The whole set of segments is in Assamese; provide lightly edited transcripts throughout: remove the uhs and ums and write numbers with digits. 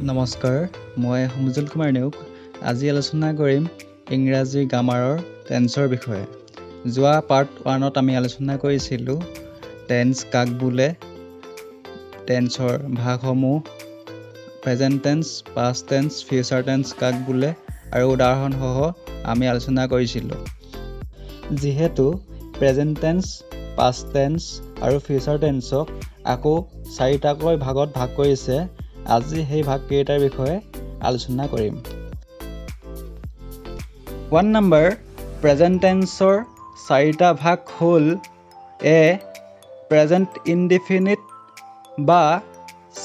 নমস্কাৰ, মই সমজুল কুমাৰ নেওগ। আজি আলোচনা কৰিম ইংৰাজী গ্ৰামাৰৰ টেন্সৰ বিষয়ে। যোৱা পাৰ্ট 1ত আমি আলোচনা কৰিছিলোঁ টেন্স কাক বোলে, টেন্সৰ ভাগসমূহ, present tense, past tense, future tense কাক বোলে আৰু উদাহৰণসহ আমি আলোচনা কৰিছিলোঁ। যিহেতু প্ৰেজেণ্ট টেন্স, পাষ্ট টেন্স আৰু ফিউচাৰ টেন্সক আকৌ 4টাকৈ ভাগত ভাগ কৰিছে, আজি সেই ভাগকেইটাৰ বিষয়ে আলোচনা কৰিম। 1 নম্বৰ, প্ৰেজেণ্ট টেন্সৰ 4টা ভাগ হ'ল: এ. প্ৰেজেণ্ট ইনডিফিনিট বা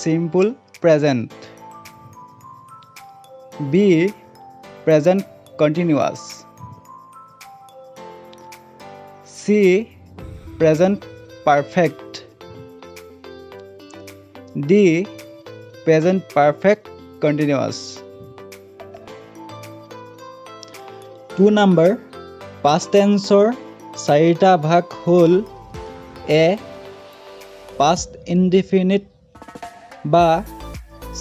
simple present, B. Present continuous, C. Present perfect, D. Present perfect continuous. 2 number, past টেন্সৰ 4টা ভাগ হ'ল: এ. পাষ্ট ইনডিফিনিট বা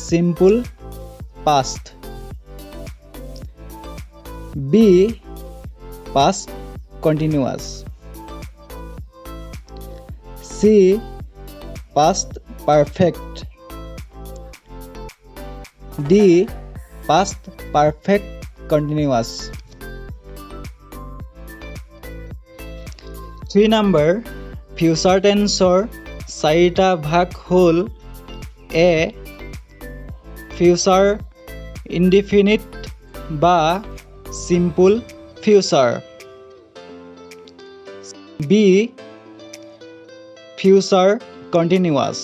simple past, B. Past continuous, C. Past perfect, D. Past perfect continuous. 3 number, future টেন্সৰ 4টা ভাগ হ'ল: এ. ফিউচাৰ ইনডিফিনিট বা simple future, B. Future continuous,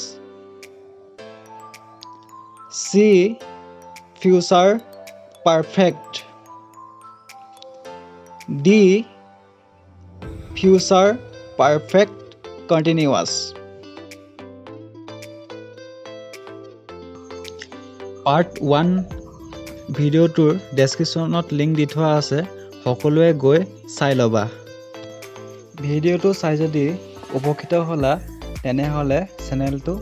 C. Future perfect, D. Future perfect continuous. Part 1 ভিডিঅ'টোৰ ডেছক্ৰিপশ্যনত লিংক দি থোৱা আছে, সকলোৱে গৈ চাই ল'বা। ভিডিঅ'টো চাই যদি উপকৃত হ'লা, তেনেহ'লে চেনেলটো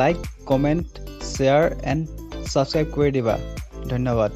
like, comment, share and subscribe কৰি দিবা। ধন্যবাদ।